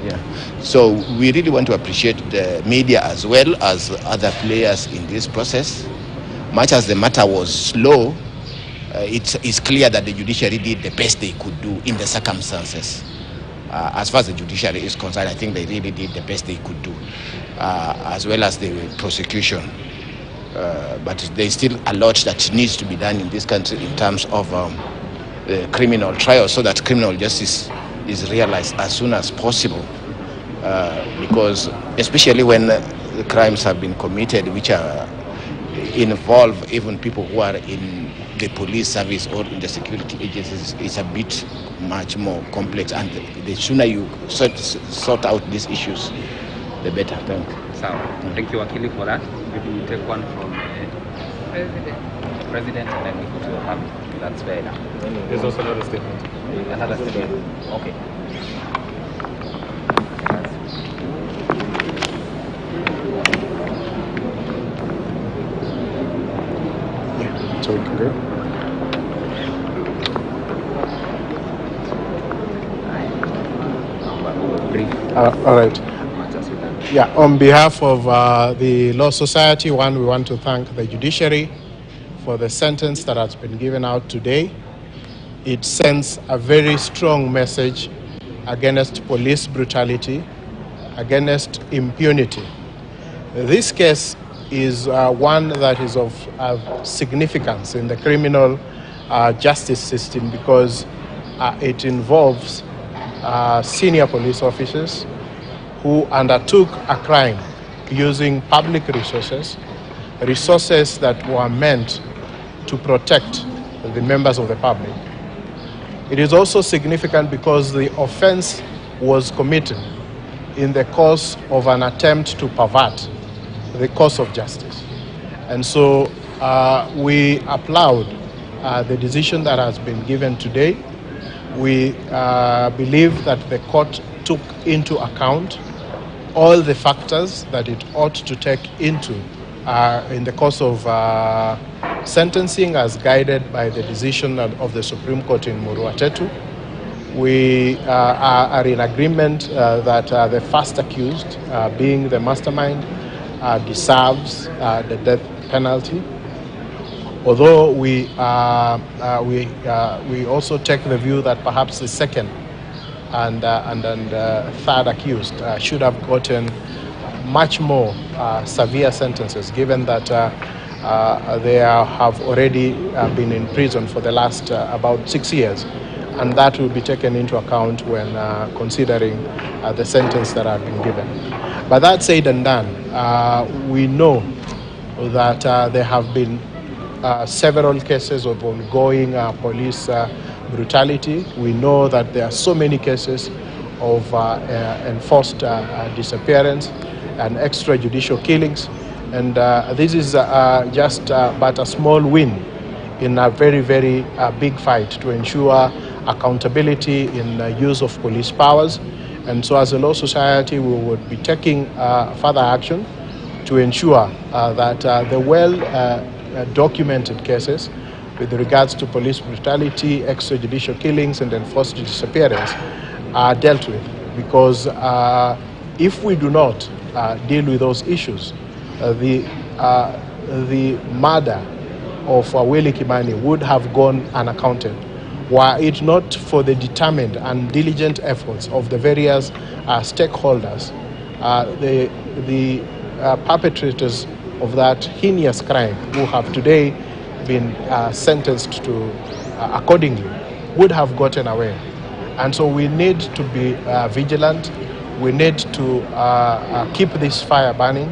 Yeah. So we really want to appreciate the media as well as other players in this process. Much as the matter was slow, it's clear that the judiciary did the best they could do in the circumstances. As far as the judiciary is concerned, I think they really did the best they could do, as well as the prosecution. But there's still a lot that needs to be done in this country in terms of criminal trials, so that criminal justice is realized as soon as possible. Because especially when the crimes have been committed which are involve even people who are in the police service or in the security agencies, it's a bit much more complex, and the sooner you sort out these issues, the better. Thank you, Wakili, for that. Maybe we take one from President and then we go to the family. That's fair enough. There's also another statement. Another statement. Okay. So we can go. All right. Yeah, on behalf of the Law Society, we want to thank the judiciary for the sentence that has been given out today. It sends a very strong message against police brutality, against impunity. This case is one that is of significance in the criminal justice system because it involves senior police officers who undertook a crime using public resources that were meant to protect the members of the public. It is also significant because the offense was committed in the course of an attempt to pervert the course of justice. And so we applaud the decision that has been given today. We believe that the court took into account all the factors that it ought to take into in the course of sentencing as guided by the decision of the Supreme Court in Muruatetu. We are in agreement that the first accused, being the mastermind, deserves the death penalty. Although we also take the view that perhaps the second and third accused should have gotten much more severe sentences, given that they have already been in prison for the last about 6 years, and that will be taken into account when considering the sentence that have been given. But that said and done, we know that there have been several cases of ongoing police brutality. We know that there are so many cases of enforced disappearance and extrajudicial killings, and this is just but a small win in a very, very big fight to ensure accountability in use of police powers. And so as a law society, we would be taking further action to ensure that the well-documented cases with regards to police brutality, extrajudicial killings, and enforced disappearance are dealt with. Because if we do not deal with those issues, the murder of Willie Kimani would have gone unaccounted were it not for the determined and diligent efforts of the various stakeholders. The perpetrators of that heinous crime, who have today been sentenced to accordingly, would have gotten away. And so we need to be vigilant. We need to keep this fire burning,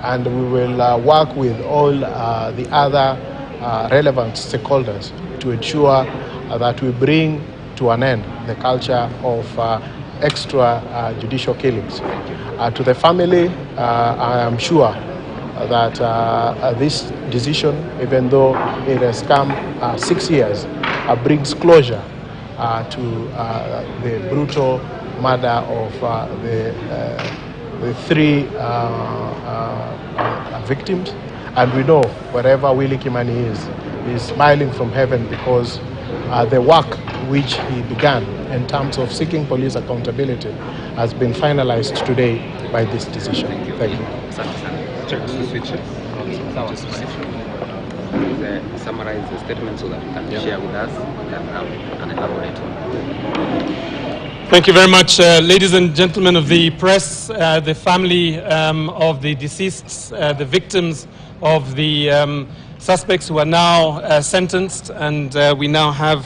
and we will work with all the other relevant stakeholders to ensure that we bring to an end the culture of extrajudicial killings. To the family, I am sure that this decision, even though it has come 6 years, brings closure to the brutal murder of the three victims. And we know wherever Willie Kimani is smiling from heaven, because the work which he began in terms of seeking police accountability has been finalized today by this decision. Thank you. Summarize the statement so that you can share with us and elaborate. Thank you very much, ladies and gentlemen of the press, the family of the deceased, the victims of the suspects who are now sentenced, and we now have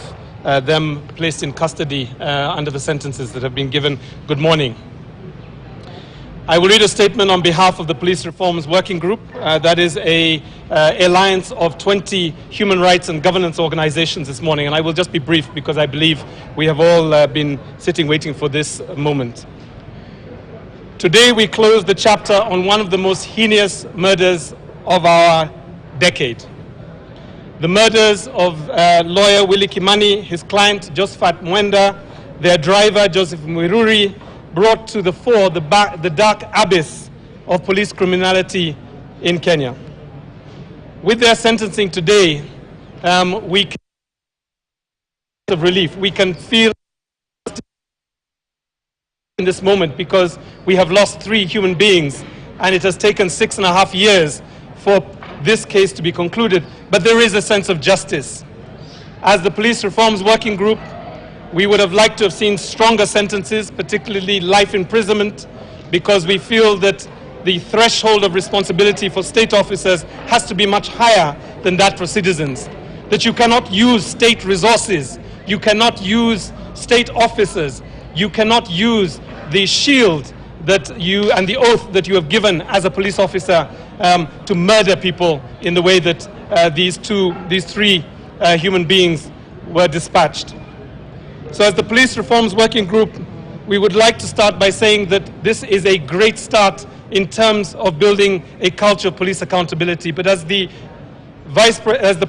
them placed in custody under the sentences that have been given. Good morning. I will read a statement on behalf of the Police Reforms Working Group. That is a alliance of 20 human rights and governance organizations this morning, and I will just be brief because I believe we have all been sitting waiting for this moment. Today we close the chapter on one of the most heinous murders of our decade. The murders of lawyer Willie Kimani, his client Josephat Mwenda, their driver Joseph Mwiruri, brought to the fore the dark abyss of police criminality in Kenya. With their sentencing today, we can of relief. We can feel in this moment because we have lost 3 human beings, and it has taken 6.5 years for this case to be concluded. But there is a sense of justice. As the Police Reforms Working Group, we would have liked to have seen stronger sentences, particularly life imprisonment, because we feel that the threshold of responsibility for state officers has to be much higher than that for citizens. That you cannot use state resources, you cannot use state officers, you cannot use the shield that you and the oath that you have given as a police officer to murder people in the way that these 3 human beings were dispatched. So as the Police Reforms Working Group, we would like to start by saying that this is a great start in terms of building a culture of police accountability. But as the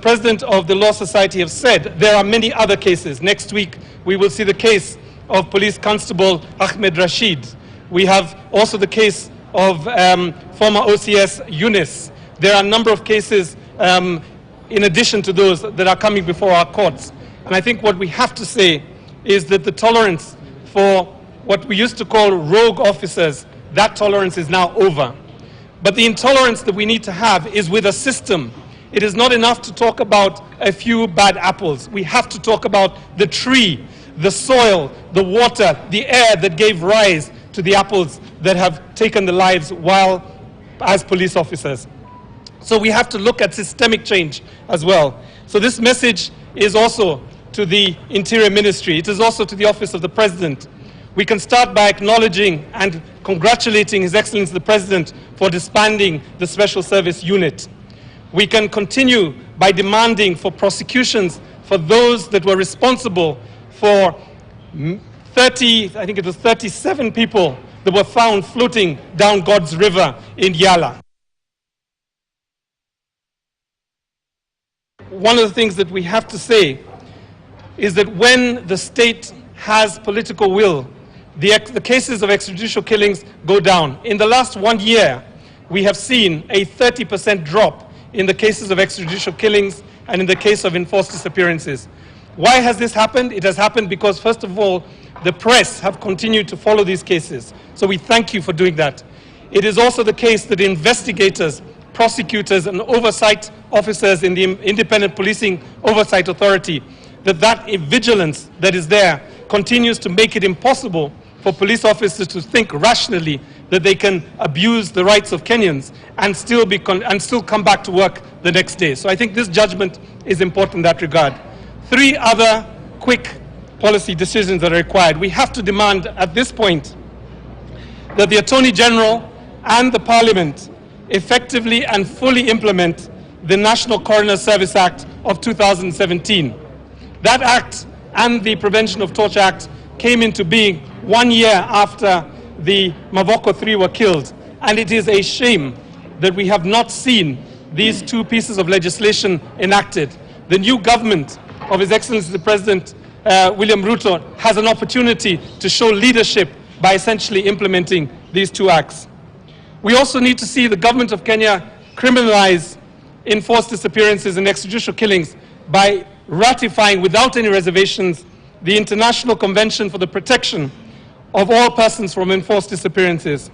President of the Law Society has said, there are many other cases. Next week, we will see the case of Police Constable Ahmed Rashid. We have also the case of former OCS Yunus. There are a number of cases in addition to those that are coming before our courts. And I think what we have to say is that the tolerance for what we used to call rogue officers, that tolerance is now over. But the intolerance that we need to have is with a system. It is not enough to talk about a few bad apples. We have to talk about the tree, the soil, the water, the air that gave rise to the apples that have taken the lives while as police officers. So we have to look at systemic change as well. So this message is also to the Interior Ministry. It is also to the Office of the President. We can start by acknowledging and congratulating His Excellency the President for disbanding the Special Service Unit. We can continue by demanding for prosecutions for those that were responsible for 37 people that were found floating down God's River in Yala. One of the things that we have to say is that when the state has political will, the cases of extrajudicial killings go down. In the last 1 year, we have seen a 30% drop in the cases of extrajudicial killings and in the case of enforced disappearances. Why has this happened? It has happened because, first of all, the press have continued to follow these cases. So we thank you for doing that. It is also the case that investigators, prosecutors, and oversight officers in the Independent Policing Oversight Authority, that vigilance that is there continues to make it impossible for police officers to think rationally that they can abuse the rights of Kenyans and still come back to work the next day. So I think this judgment is important in that regard. 3 other quick policy decisions that are required. We have to demand at this point that the Attorney General and the Parliament effectively and fully implement the National Coroner Service Act of 2017. That act and the Prevention of Torture Act came into being 1 year after the Mavoko 3 were killed. And it is a shame that we have not seen these 2 pieces of legislation enacted. The new government of His Excellency the President William Ruto has an opportunity to show leadership by essentially implementing these 2 acts. We also need to see the government of Kenya criminalize enforced disappearances and extrajudicial killings by ratifying without any reservations the International Convention for the Protection of All Persons from Enforced Disappearances.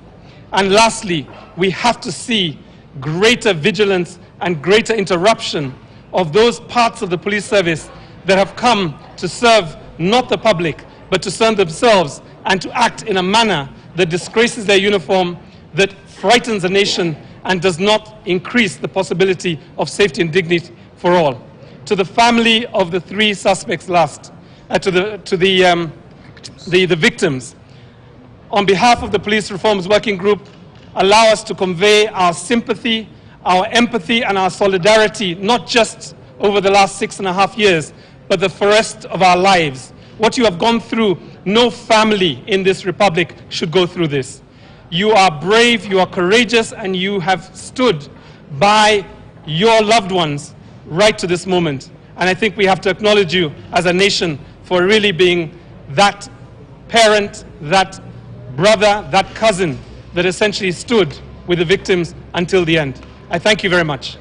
And lastly, we have to see greater vigilance and greater interruption of those parts of the police service that have come to serve not the public, but to serve themselves and to act in a manner that disgraces their uniform, that frightens a nation, and does not increase the possibility of safety and dignity for all. To the family of the 3 suspects to the victims, on behalf of the Police Reforms Working Group, allow us to convey our sympathy, our empathy, and our solidarity, not just over the last 6.5 years, but for the rest of our lives. What you have gone through, no family in this republic should go through this. You are brave, you are courageous, and you have stood by your loved ones right to this moment. And I think we have to acknowledge you as a nation for really being that parent, that brother, that cousin that essentially stood with the victims until the end. I thank you very much.